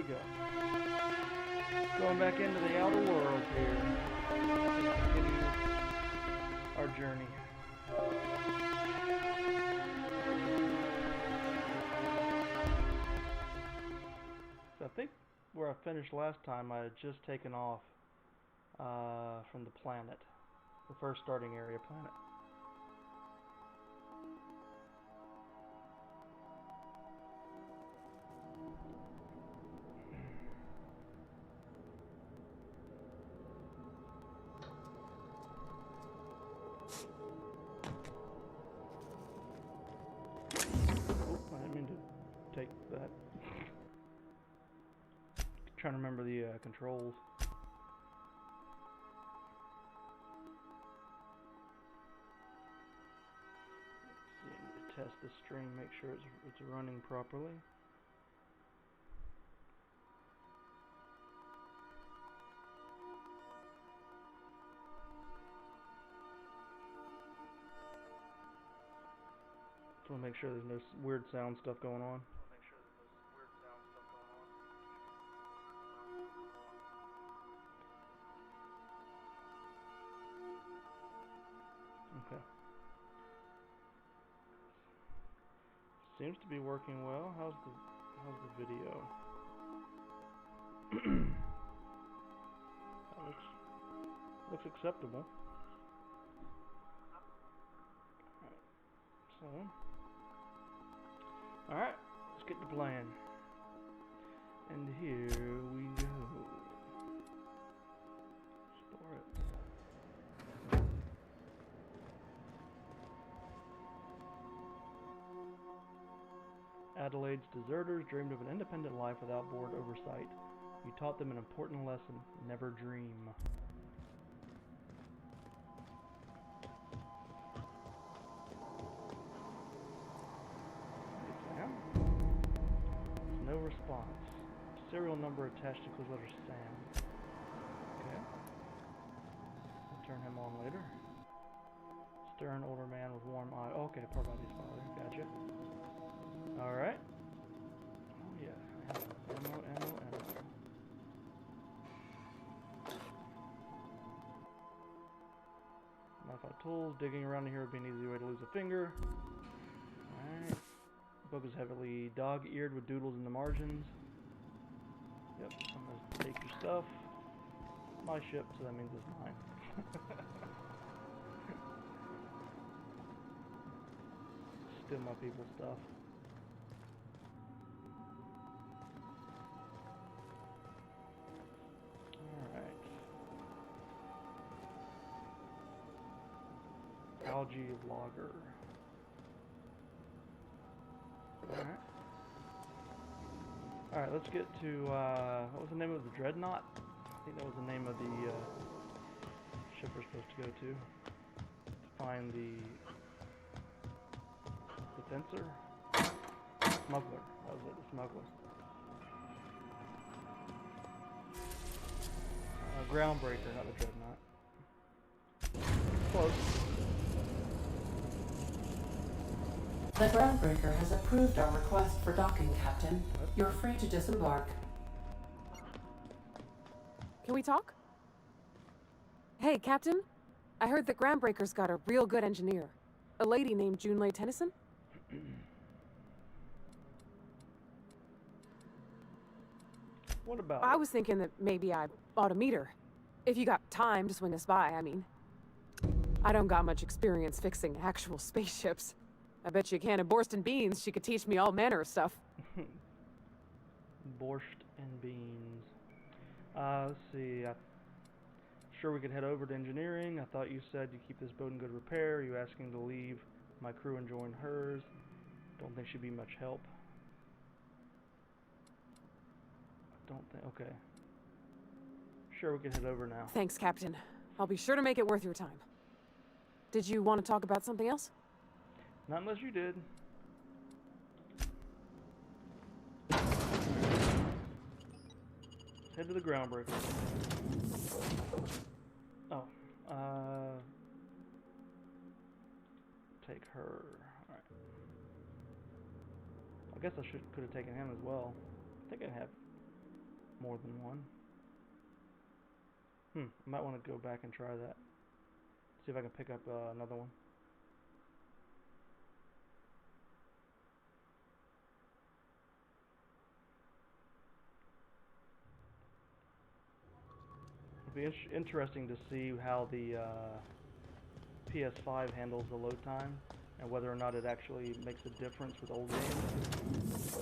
go. Going back into the outer world here. Continue our journey. So I think where I finished last time, I had just taken off from the planet, the first starting area planet. I didn't mean to take that. Trying to remember the controls. See, I need to test the stream, make sure it's running properly. Just want to make sure there's no weird sound stuff going on. Okay. Seems to be working well. How's the video? That looks acceptable. Alright, let's get to playing. And here we go. Store it. Adelaide's deserters dreamed of an independent life without board oversight. You taught them an important lesson: never dream. No response. Serial number attached to clues letter Sam. Okay. I'll turn him on later. Stern older man with warm eye. Okay, Parvati's father. Gotcha. Alright. Oh yeah. Ammo. Modified tools. Digging around here would be an easy way to lose a finger. Alright. Book is heavily dog-eared with doodles in the margins. Yep, I'm gonna take your stuff. It's my ship, so that means it's mine. Steal my people's stuff. Alright. Algae logger. Alright, let's get to, what was the name of the Dreadnought? I think that was the name of the ship we're supposed to go to. Find the Defensor? Smuggler. That was it, the Smuggler. Groundbreaker, not the Dreadnought. Close. The Groundbreaker has approved our request for docking, Captain. You're free to disembark. Can we talk? Hey, Captain. I heard that Groundbreaker's got a real good engineer. A lady named Junlei Tennyson? What about I was thinking that maybe I ought to meet her. If you got time to swing us by, I mean. I don't got much experience fixing actual spaceships. I bet you a can of borscht and beans she could teach me all manner of stuff. Borscht and beans. Let's see. I'm sure we could head over to engineering. I thought you said you keep this boat in good repair. Are you asking to leave my crew and join hers? Don't think she'd be much help. I don't think. Okay. Sure, we can head over now. Thanks, Captain. I'll be sure to make it worth your time. Did you want to talk about something else? Not unless you did. Head to the Groundbreaker. Oh, take her. Alright. I guess I could have taken him as well. I think I have more than one. I might want to go back and try that. See if I can pick up another one. It'll be interesting to see how the PS5 handles the load time and whether or not it actually makes a difference with old games.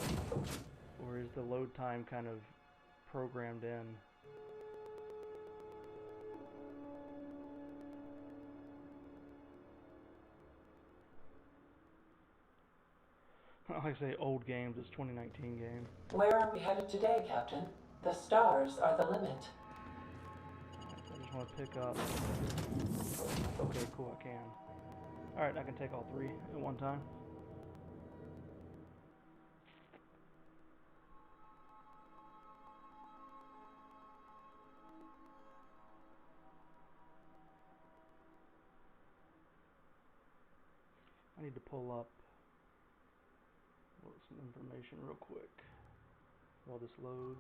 Or is the load time kind of programmed in? Like I say, old games, it's 2019 game. Where are we headed today, Captain? The stars are the limit. I just want to pick up... Okay, cool, I can. Alright, I can take all three at one time. I need to pull up some information real quick while this loads.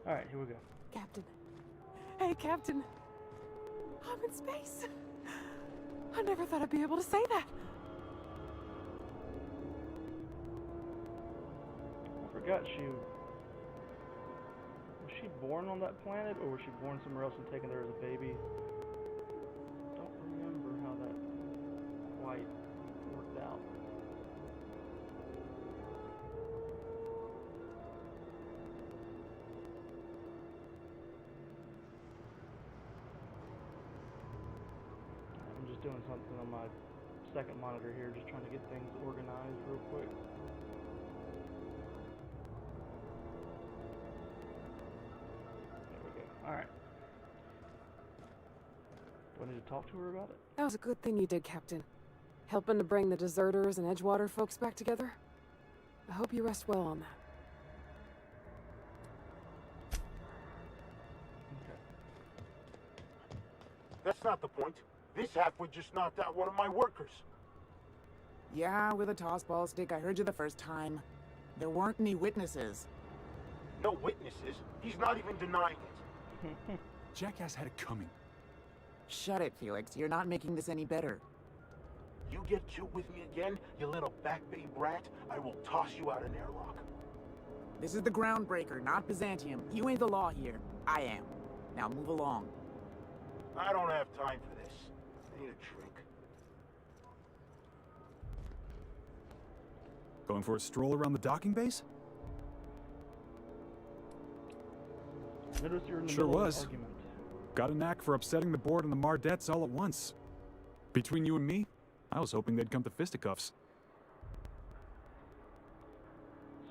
Alright, here we go. Captain. Hey, Captain. I'm in space. I never thought I'd be able to say that. I forgot was she born on that planet, or was she born somewhere else and taken there as a baby? Don't remember how that quite worked out. I'm just doing something on my second monitor here, just trying to get things organized real quick. Alright. Do I need to talk to her about it? That was a good thing you did, Captain. Helping to bring the deserters and Edgewater folks back together. I hope you rest well on that. Okay. That's not the point. This halfwit just knocked out one of my workers. Yeah, with a tossball stick. I heard you the first time. There weren't any witnesses. No witnesses. He's not even denying it. Jackass had it coming. Shut it, Felix. You're not making this any better. You get cute with me again, you little back bay brat, I will toss you out an airlock. This is the Groundbreaker, not Byzantium. You ain't the law here. I am. Now move along. I don't have time for this. I need a drink. Going for a stroll around the docking base? Notice you're in the Sure middle was. of an argument. Got a knack for upsetting the board and the Mardettes all at once. Between you and me, I was hoping they'd come to fisticuffs.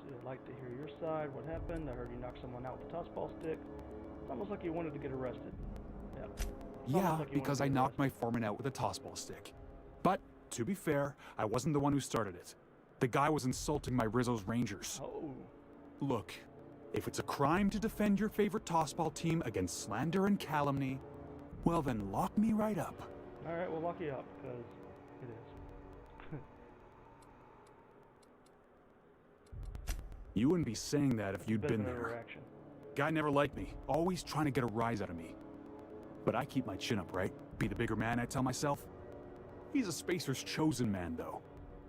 So I'd like to hear your side. What happened? I heard you knock someone out with a tossball stick. It's almost like you wanted to get arrested. Yeah. It's Yeah, almost like you because wanted I to get knocked my arrested. foreman out with a tossball stick. But, to be fair, I wasn't the one who started it. The guy was insulting my Rizzo's Rangers. Oh. Look, if it's a crime to defend your favorite tossball team against slander and calumny, well then lock me right up. Alright, we'll lock you up, because it is. You wouldn't be saying that if you'd Bit of been an there. overreaction. Guy never liked me, always trying to get a rise out of me. But I keep my chin up, right? Be the bigger man, I tell myself. He's a Spacer's chosen man, though.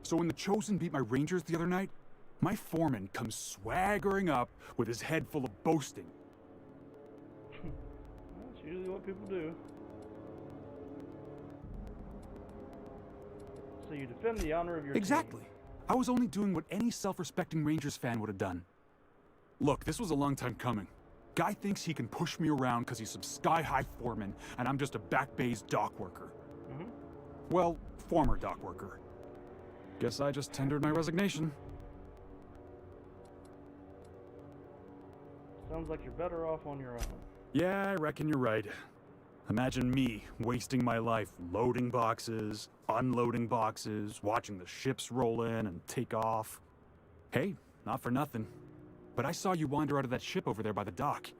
So when the Chosen beat my Rangers the other night, my foreman comes swaggering up with his head full of boasting. That's usually what people do. So you defend the honor of your Exactly. team. I was only doing what any self-respecting Rangers fan would have done. Look, this was a long time coming. Guy thinks he can push me around because he's some sky-high foreman, and I'm just a back bay's dock worker. Mm-hmm. Well, former dock worker. Guess I just tendered my resignation. Sounds like you're better off on your own. Yeah, I reckon you're right. Imagine me wasting my life loading boxes, unloading boxes, watching the ships roll in and take off. Hey, not for nothing, but I saw you wander out of that ship over there by the dock.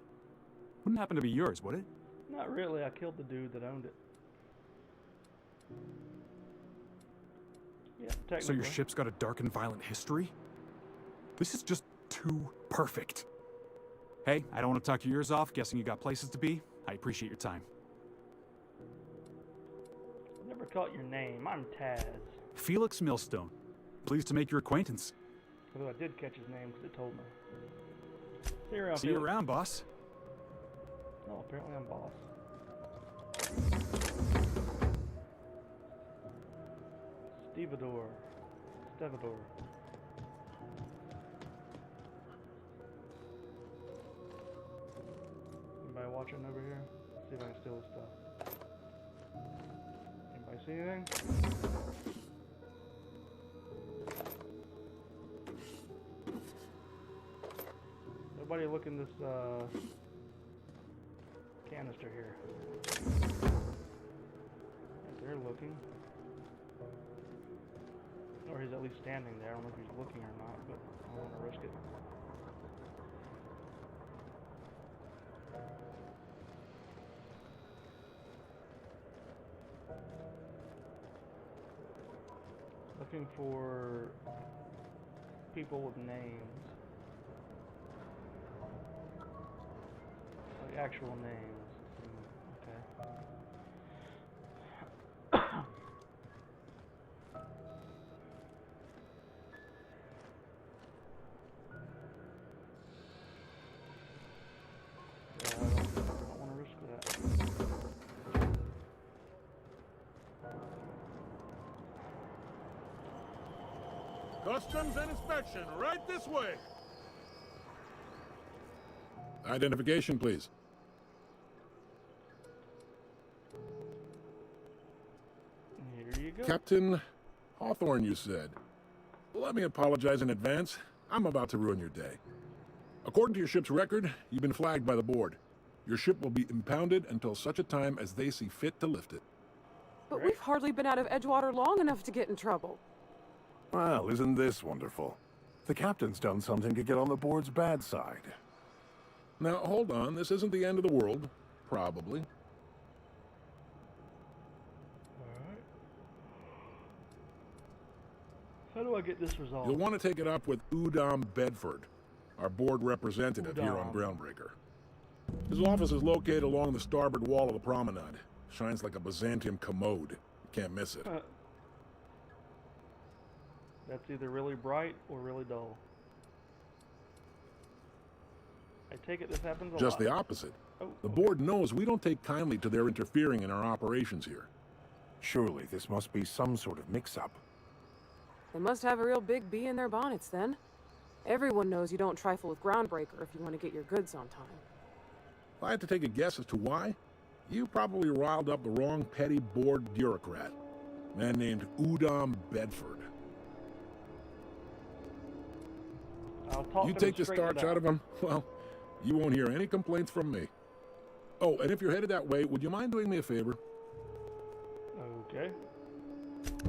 Wouldn't happen to be yours, would it? Not really. I killed the dude that owned it. Yeah, technically. So your ship's got a dark and violent history? This is just too perfect. Hey, I don't want to talk your ears off, guessing you got places to be. I appreciate your time. Never caught your name. I'm Taz. Felix Millstone. Pleased to make your acquaintance. Although I did catch his name because it told me. See you around, See you Felix. around, boss. Oh, apparently I'm boss. Stevedore. Anybody watching over here? See if I can steal his stuff. Anybody see anything? Nobody look in this canister here. They're looking. Or he's at least standing there. I don't know if he's looking or not, but I don't want to risk it. Looking for people with names. Like actual names. Okay. Yeah, I don't want to risk that. Customs and inspection, right this way. Identification, please. Here you go. Captain Hawthorne, you said. Let me apologize in advance. I'm about to ruin your day. According to your ship's record, you've been flagged by the board. Your ship will be impounded until such a time as they see fit to lift it. But we've hardly been out of Edgewater long enough to get in trouble. Well, isn't this wonderful? The captain's done something to get on the board's bad side. Now, hold on. This isn't the end of the world. Probably. Alright. How do I get this resolved? You'll want to take it up with Udom Bedford, our board representative here on Groundbreaker. His office is located along the starboard wall of the promenade. Shines like a Byzantium commode. You can't miss it. That's either really bright or really dull. I take it this happens a lot. Just the opposite. Oh, The okay. board knows we don't take kindly to their interfering in our operations here. Surely this must be some sort of mix-up. They must have a real big bee in their bonnets then. Everyone knows you don't trifle with Groundbreaker if you want to get your goods on time. If I had to take a guess as to why, you probably riled up the wrong petty board bureaucrat. A man named Udom Bedford. I'll talk You to take them the straight starch out of him, well, you won't hear any complaints from me. Oh, and if you're headed that way, would you mind doing me a favor? Okay.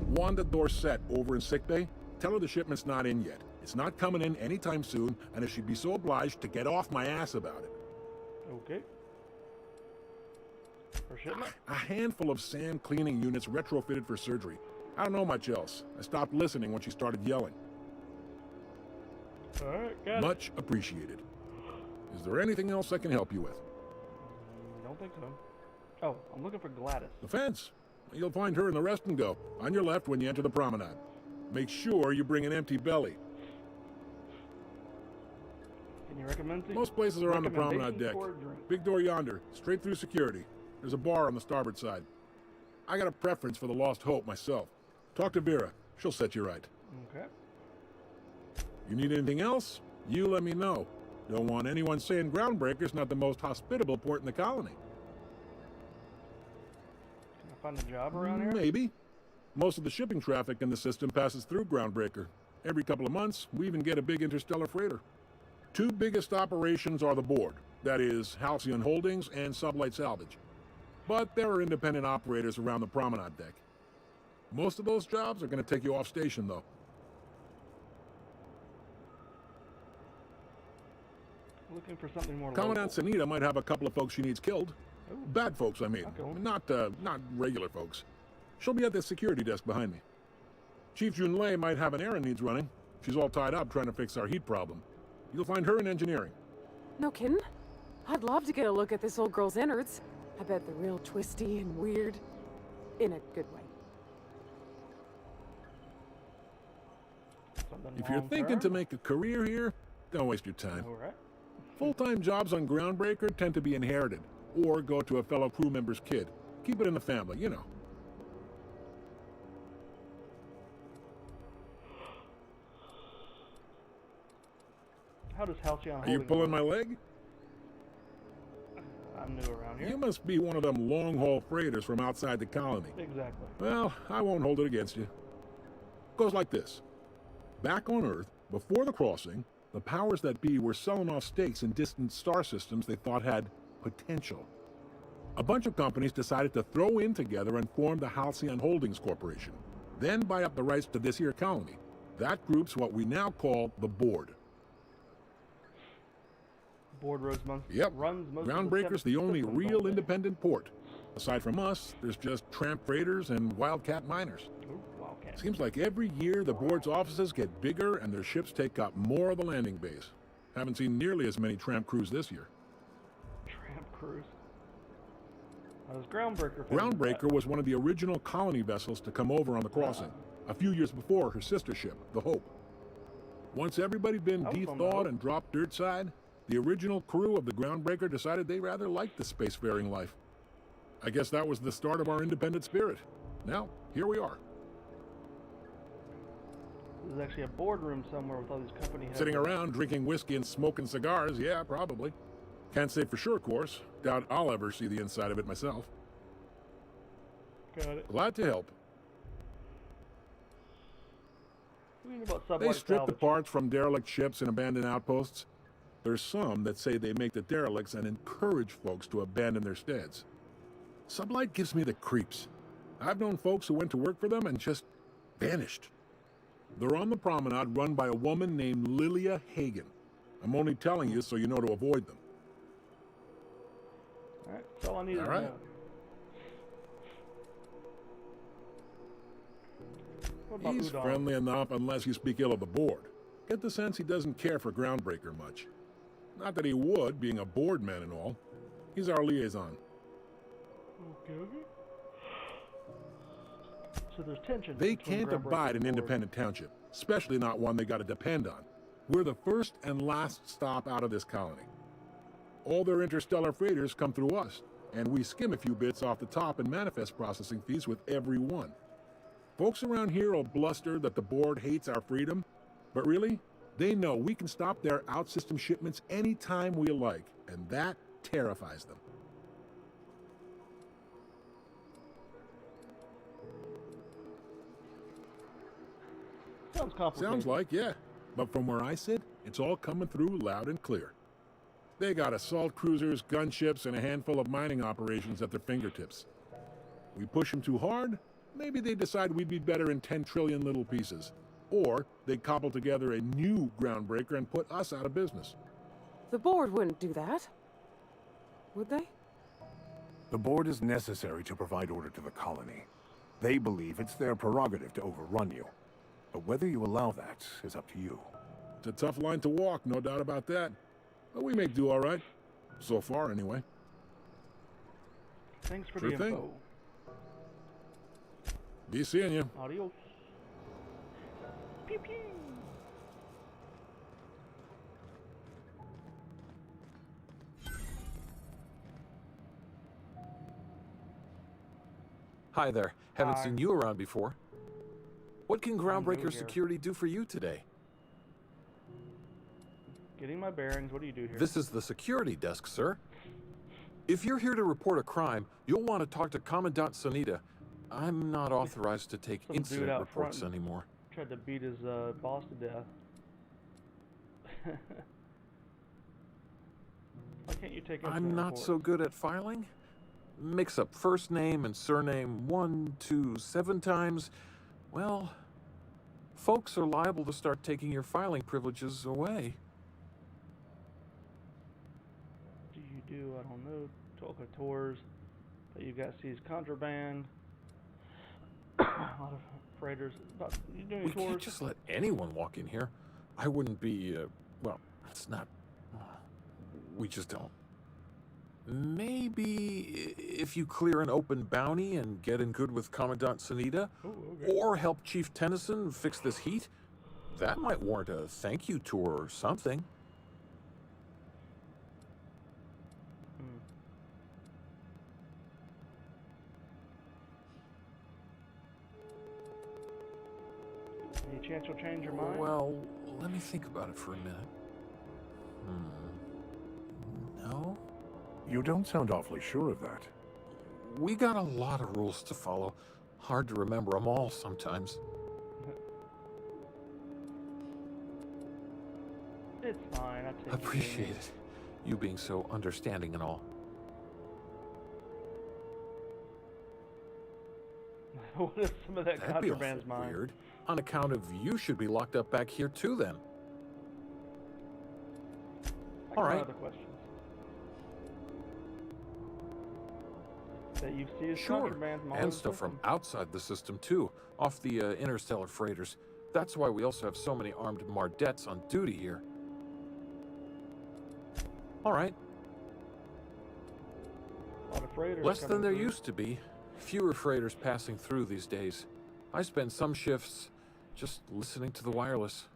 Wanda Dorset over in sickbay, tell her the shipment's not in yet. It's not coming in anytime soon, and if she'd be so obliged to get off my ass about it. Okay. For shipment? A handful of sand cleaning units retrofitted for surgery. I don't know much else. I stopped listening when she started yelling. Alright, got it. Much appreciated. Is there anything else I can help you with? Don't think so. Oh, I'm looking for Gladys. The fence. You'll find her in the rest and go, on your left when you enter the promenade. Make sure you bring an empty belly. Can you recommend things? Most places are on the promenade Recommendations deck. for a drink. Big door yonder, straight through security. There's a bar on the starboard side. I got a preference for the Lost Hope myself. Talk to Vera. She'll set you right. Okay. You need anything else? You let me know. Don't want anyone saying Groundbreaker's not the most hospitable port in the colony. Can I find a job around here? Maybe. Most of the shipping traffic in the system passes through Groundbreaker. Every couple of months, we even get a big interstellar freighter. Two biggest operations are the board, that is, Halcyon Holdings and Sublight Salvage. But there are independent operators around the promenade deck. Most of those jobs are going to take you off station, though. Looking for something more Commandant local. Sanita might have a couple of folks she needs killed. Ooh. Bad folks, I mean. Okay. Not regular folks. She'll be at the security desk behind me. Chief Junlei might have an errand needs running. She's all tied up trying to fix our heat problem. You'll find her in engineering. No kidding? I'd love to get a look at this old girl's innards. I bet they're real twisty and weird. In a good way. Something If you're long thinking to term? make a career here, don't waste your time. All right. Full-time jobs on Groundbreaker tend to be inherited, or go to a fellow crew member's kid. Keep it in the family, you know. How does Halcyon Are you Holdings pulling work? my leg? I'm new around here. You must be one of them long-haul freighters from outside the colony. Exactly. Well, I won't hold it against you. Goes like this. Back on Earth, before the crossing, the powers that be were selling off stakes in distant star systems they thought had potential. A bunch of companies decided to throw in together and form the Halcyon Holdings Corporation, then buy up the rights to this here colony. That group's what we now call the Board. Board runs most, Yep. runs most Groundbreaker's of the the only systems, real don't they? independent port. Aside from us, there's just tramp freighters and wildcat miners. Ooh, Wildcat. Seems like every year the board's offices get bigger and their ships take up more of the landing base. Haven't seen nearly as many tramp crews this year. Tramp cruise. How does Groundbreaker fit into Groundbreaker that? was one of the original colony vessels to come over on the crossing, a few years before her sister ship, the Hope. Once everybody been I was on the de-thawed Hope. and dropped dirt side, the original crew of the Groundbreaker decided they rather liked the spacefaring life. I guess that was the start of our independent spirit. Now, here we are. There's actually a boardroom somewhere with all these company heads. Sitting around drinking whiskey and smoking cigars, yeah, probably. Can't say for sure, of course. Doubt I'll ever see the inside of it myself. Got it. Glad to help. What do you know about They sublight strip the salvage? parts from derelict ships and abandoned outposts. There's some that say they make the derelicts and encourage folks to abandon their steads. Sublight gives me the creeps. I've known folks who went to work for them and just vanished. They're on the promenade run by a woman named Lilia Hagen. I'm only telling you so you know to avoid them. Alright, that's all I need All to right. know. What about He's Udon? friendly enough unless you speak ill of the board. Get the sense he doesn't care for Groundbreaker much. Not that he would, being a board man and all. He's our liaison. Okay. So there's tension. They between can't Groundbreaker abide and an the board. independent township, especially not one they gotta depend on. We're the first and last stop out of this colony. All their interstellar freighters come through us, and we skim a few bits off the top in manifest processing fees with every one. Folks around here will bluster that the board hates our freedom, but really, they know we can stop their out-system shipments anytime we like, and that terrifies them. Sounds complicated. Sounds like, yeah. But from where I sit, it's all coming through loud and clear. They got assault cruisers, gunships, and a handful of mining operations at their fingertips. We push them too hard, maybe they decide we'd be better in 10 trillion little pieces. Or they cobble together a new Groundbreaker and put us out of business. The board wouldn't do that. Would they? The board is necessary to provide order to the colony. They believe it's their prerogative to overrun you. But whether you allow that is up to you. It's a tough line to walk, no doubt about that. But we make do all right. So far, anyway. Thanks for Sure the thing. info. Be seeing you. Adios. Pew pew. Hi there. Haven't Hi. seen you around before. What can new Groundbreaker here. Security do for you today? Getting my bearings. What do you do here? This is the security desk, sir. If you're here to report a crime, you'll want to talk to Commandant Sunita. I'm not authorized to take Some dude incident out reports front anymore. tried to beat his boss to death. Why can't you take incident I'm not reports? so good at filing. Mix up first name and surname 1, 2, 7 times. Well, folks are liable to start taking your filing privileges away. What do you do? I don't know. Toka tours. But you've got seized contraband. A lot of freighters. You doing We tours? can't just let anyone walk in here. I wouldn't be, well, it's not... We just don't. Maybe if you clear an open bounty and get in good with Commandant Sunita, Ooh, okay. or help Chief Tennyson fix this heat, that might warrant a thank you tour or something. Any chance you'll change your mind? Well, let me think about it for a minute. No? You don't sound awfully sure of that. We got a lot of rules to follow. Hard to remember them all sometimes. It's fine. I take Appreciate it. You being so understanding and all. What if some of that That'd be contraband's awful mine? weird. On account of you should be locked up back here too then. I got All right. other questions. That you've seized Sure. contraband from all And over the stuff from system. outside the system too. Off the interstellar freighters. That's why we also have so many armed Mardettes on duty here. All right. A lot of freighters Less coming than there through. used to be. Fewer freighters passing through these days. I spend some shifts just listening to the wireless.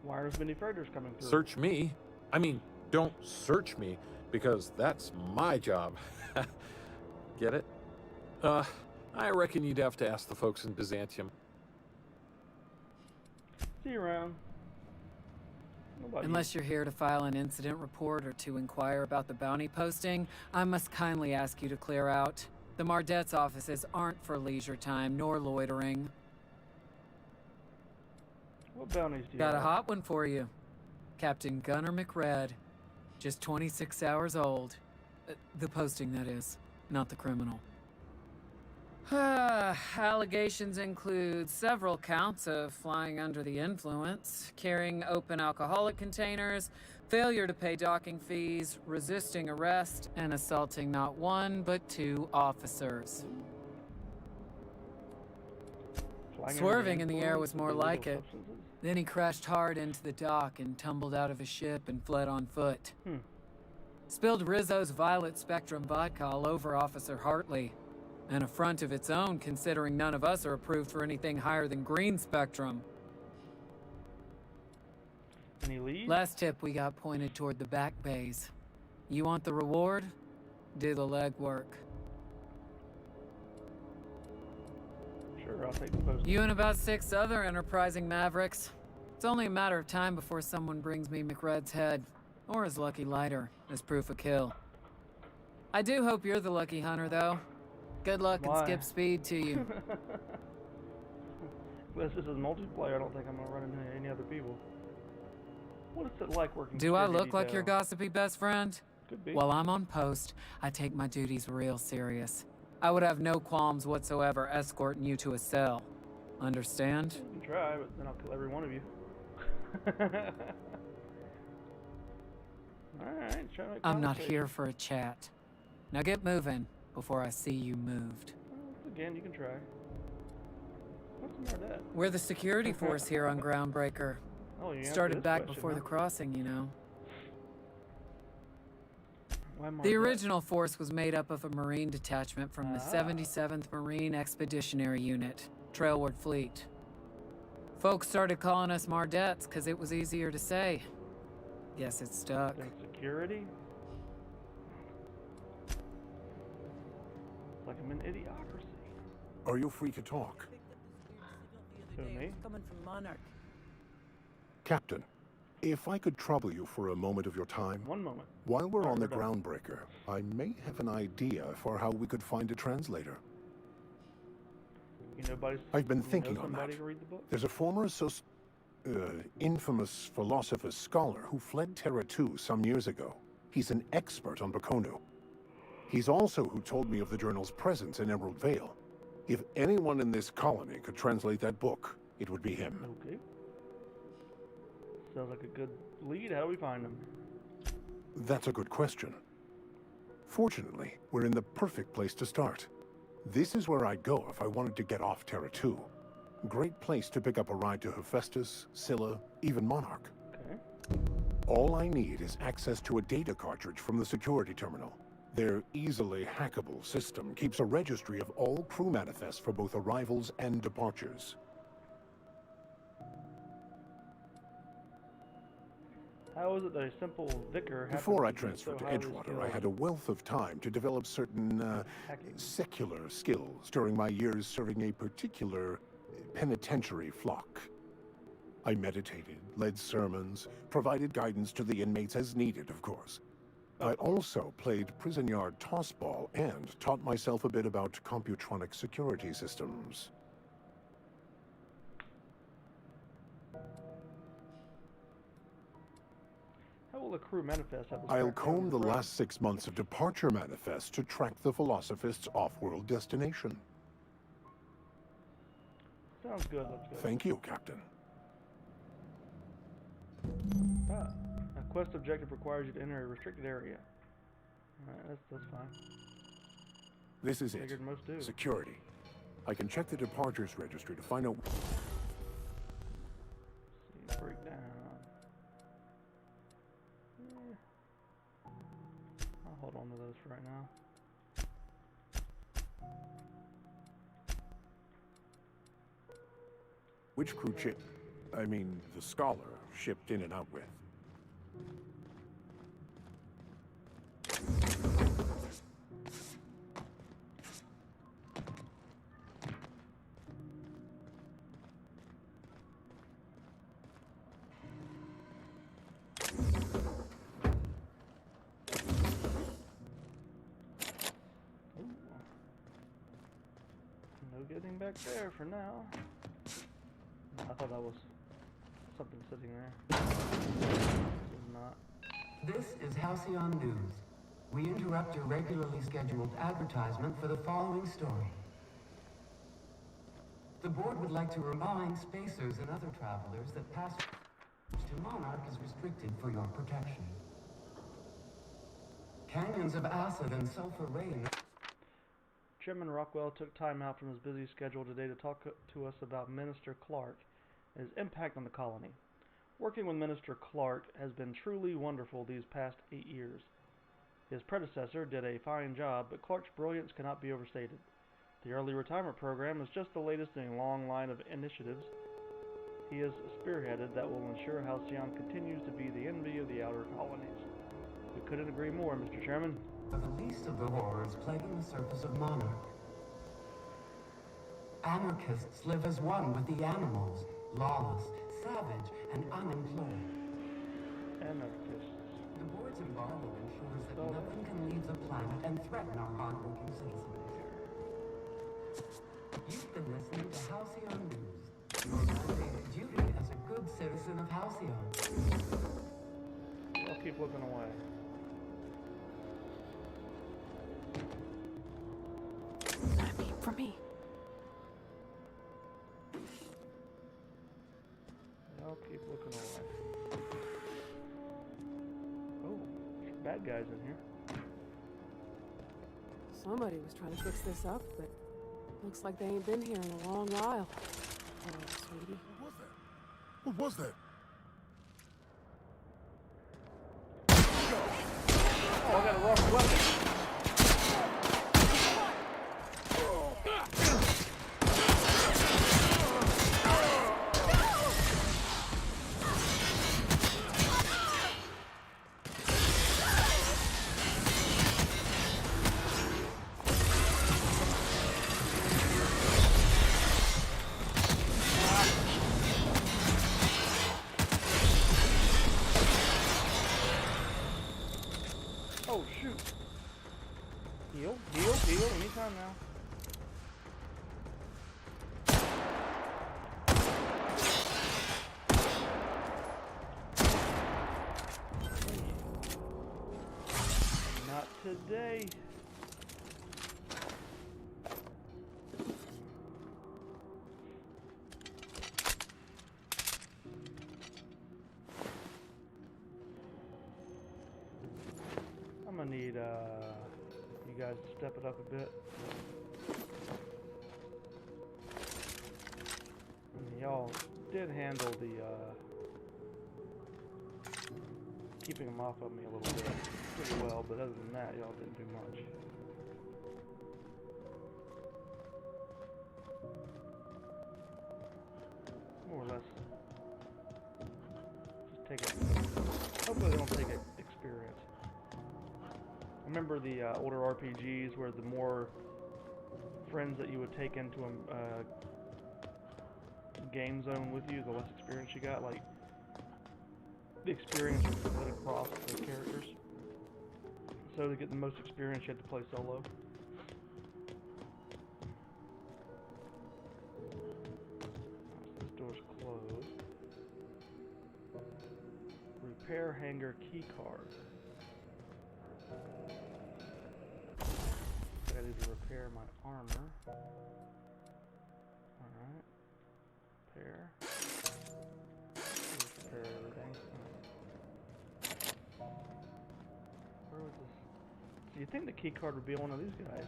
Why aren't as many freighters coming through? Search me. I mean, don't search me, because that's my job. Get it? I reckon you'd have to ask the folks in Byzantium. See you around. Nobody. Unless you're here to file an incident report or to inquire about the bounty posting, I must kindly ask you to clear out. The Mardet's offices aren't for leisure time nor loitering. What bounties do you Got a have? hot one for you. Captain Gunnar McRed. Just 26 hours old. The posting, that is, not the criminal. Allegations include several counts of flying under the influence, carrying open alcoholic containers, failure to pay docking fees, resisting arrest, and assaulting not one but 2 officers. Flying under Swerving in the air was influence of more illegal like it. substances? Then he crashed hard into the dock and tumbled out of his ship and fled on foot. Spilled Rizzo's Violet Spectrum vodka all over Officer Hartley. An affront of its own, considering none of us are approved for anything higher than green spectrum. Any leads? Last tip we got pointed toward the back bays. You want the reward? Do the legwork. Sure, I'll take the post. You and about 6 other enterprising mavericks. It's only a matter of time before someone brings me McRed's head, or his lucky lighter, as proof of kill. I do hope you're the lucky hunter, though. Good luck Why? and skip speed to you. If this is multiplayer, I don't think I'm gonna run into any other people. What is it like working Do I security look like your detail? gossipy best friend? Could be. While I'm on post, I take my duties real serious. I would have no qualms whatsoever escorting you to a cell. Understand? You can try, but then I'll kill every one of you. Alright, try to make I'm not conversation. here for a chat. Now get moving before I see you moved. Well, again, you can try. What's the matter with that? We're the security force here on Groundbreaker. Oh, you answered Started this back question, before huh? the crossing, you know. Why am I The like that? original force was made up of a Marine detachment from the 77th Marine Expeditionary Unit, Trailward Fleet. Folks started calling us Mardettes because it was easier to say. Guess it stuck. Then security? Like I'm in idiocracy. Are you free to talk? Who, me? Coming from Monarch. Captain, If I could trouble you for a moment of your time. One moment. While we're on the Alright, we're done. Groundbreaker, I may have an idea for how we could find a translator. You know, I've been you thinking know on somebody that. to read the book? There's a former infamous philosopher scholar who fled Terra 2 some years ago. He's an expert on Bakonu. He's also who told me of the journal's presence in Emerald Vale. If anyone in this colony could translate that book, it would be him. Okay. Sounds like a good lead. How do we find him? That's a good question. Fortunately, we're in the perfect place to start. This is where I'd go if I wanted to get off Terra 2. Great place to pick up a ride to Hephaestus, Scylla, even Monarch. Okay. All I need is access to a data cartridge from the security terminal. Their easily hackable system keeps a registry of all crew manifests for both arrivals and departures. How is it that a simple vicar Before I happens to be transferred so to highly Edgewater, I skilled? had a wealth of time to develop certain Hacking. secular skills during my years serving a particular penitentiary flock. I meditated, led sermons, provided guidance to the inmates as needed, of course. I also played prison yard tossball and taught myself a bit about computronic security systems. How will the crew manifest? Have us I'll track down comb the crew? last 6 months of departure manifests to track the Philosophist's off-world destination. Sounds good. Let's go. Thank you, Captain. Ah, a quest objective requires you to enter a restricted area. Alright, that's fine. This is it. Figured most do. Security. I can check the departures registry to find out... See, breakdown. I'll hold on to those for right now. Which crew the scholar, shipped in and out with? Ooh. No getting back there for now. I thought that was something sitting there. This is not. This is Halcyon News. We interrupt your regularly scheduled advertisement for the following story. The board would like to remind spacers and other travelers that passage to Monarch is restricted for your protection. Canyons of acid and sulfur rain. Chairman Rockwell took time out from his busy schedule today to talk to us about Minister Clark and his impact on the colony. Working with Minister Clark has been truly wonderful these past 8 years. His predecessor did a fine job, but Clark's brilliance cannot be overstated. The early retirement program is just the latest in a long line of initiatives he has spearheaded that will ensure Halcyon continues to be the envy of the outer colonies. We couldn't agree more, Mr. Chairman. Are the least of the horrors plaguing the surface of Monarch. Anarchists live as one with the animals, lawless, savage, and unemployed. Anarchists. The board's embargo ensures that nothing can leave the planet and threaten our hardworking citizens. You've been listening to Halcyon News. Your mandated duty as a good citizen of Halcyon. I'll keep looking away. I mean, for me. I'll keep looking away. Oh, there's bad guys in here. Somebody was trying to fix this up, but looks like they ain't been here in a long while. Oh, sweetie. What was that? Oh, I got a rough weapon. Oh shoot! Heal, heal, heal, anytime now. Not today. I'm gonna need you guys to step it up a bit. And y'all did handle the keeping them off of me a little bit pretty well, but other than that, y'all didn't do much. More or less, just take it. Hopefully, they don't take it experience. I remember the older RPGs where the more friends that you would take into a game zone with you, the less experience you got. Like, the experience was split across the characters. So to get the most experience, you had to play solo. This door's closed. Repair hangar key card. I need to repair my armor. Alright. Repair. Repair everything. Where was this? Do you think the key card would be one of these guys?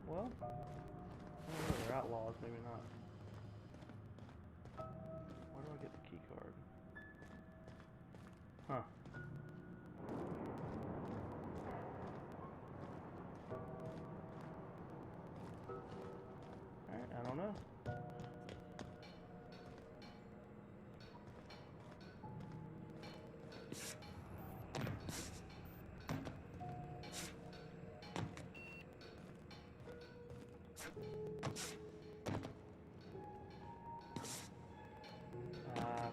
Well, I don't know, they're outlaws, maybe not. Where do I get the key card? Huh. Alright, I don't know.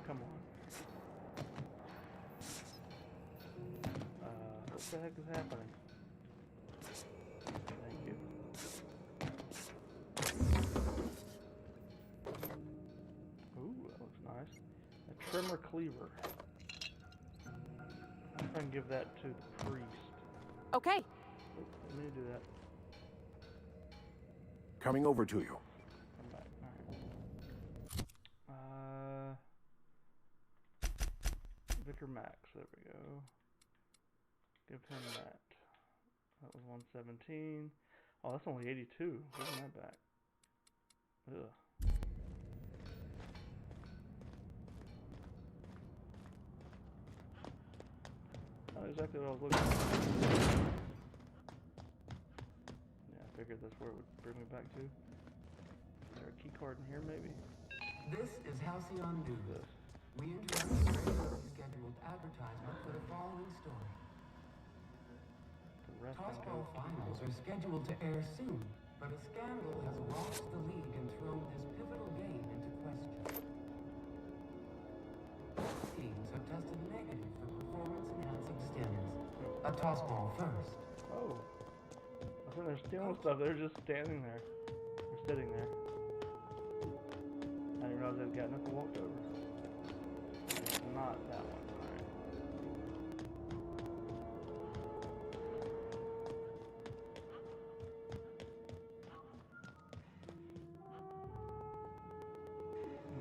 Come on. What the heck is happening? Thank you. Ooh, that looks nice. A trimmer cleaver. I'm trying to give that to the priest. Okay. Oops, let me do that. Coming over to you. Come back. Alright. Vicar Max, there we go. Give him that. That was 117. Oh, that's only 82. Give him that back. Ugh. Not exactly what I was looking for. Yeah, I figured that's where it would bring me back to. Is there a key card in here, maybe? This is Halcyon News. This. We interrupt the regularly scheduled advertisement for the following story. The rest Tossball finals are scheduled to air soon, but a scandal has rocked the league and thrown this pivotal game into question. Teams have tested negative for performance-enhancing stims. A tossball first. Oh. I thought they're stealing stuff. They're just standing there. They're sitting there. I didn't realize they'd gotten up and walked over. It's not that one.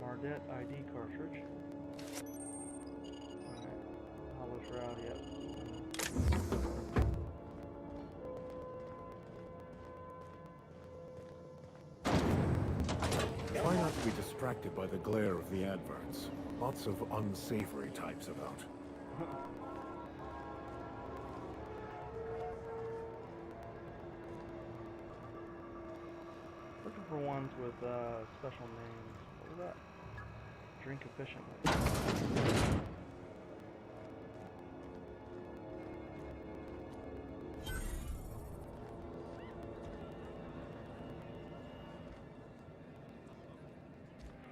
Alright. Mardet ID cartridge. Alright. Hollow Shroud, yep. Try not to be distracted by the glare of the adverts. Lots of unsavory types about. Looking for ones with special names. What was that? Drink efficiently.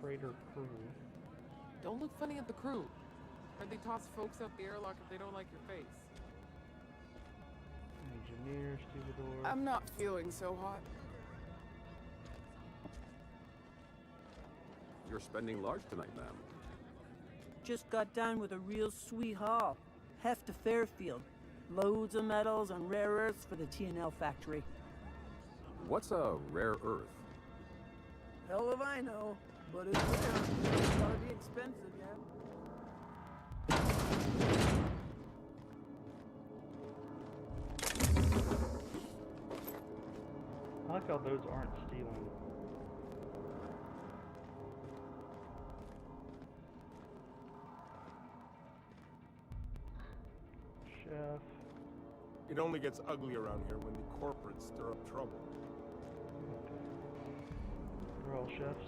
Freighter crew. Don't look funny at the crew. Heard they toss folks out the airlock if they don't like your face. Engineer, stevedore. I'm not feeling so hot. You're spending large tonight, ma'am. Just got done with a real sweet haul. Heft to Fairfield. Loads of metals and rare earths for the T&L factory. What's a rare earth? Hell if I know, but it's rare. It's gotta be expensive, yeah. I like how those aren't stealing. Chef. It only gets ugly around here when the corporates stir up trouble. They're all chefs.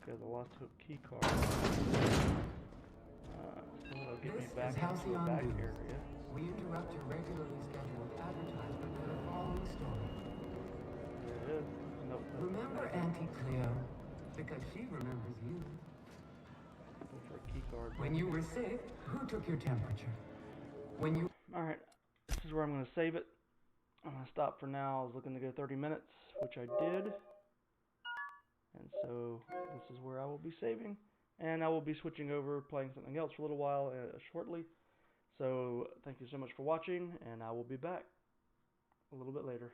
Okay, the lost hook key card. So that'll get me back into the back area. We interrupt your regularly scheduled advertisement for the following story. There it is. Nope. Remember Auntie Cleo, because she remembers you. Look for a key card. When you were sick, who took your temperature? When you... Alright, this is where I'm going to save it. I'm going to stop for now. I was looking to go 30 minutes, which I did. And so this is where I will be saving. And I will be switching over, playing something else for a little while shortly. So thank you so much for watching, and I will be back a little bit later.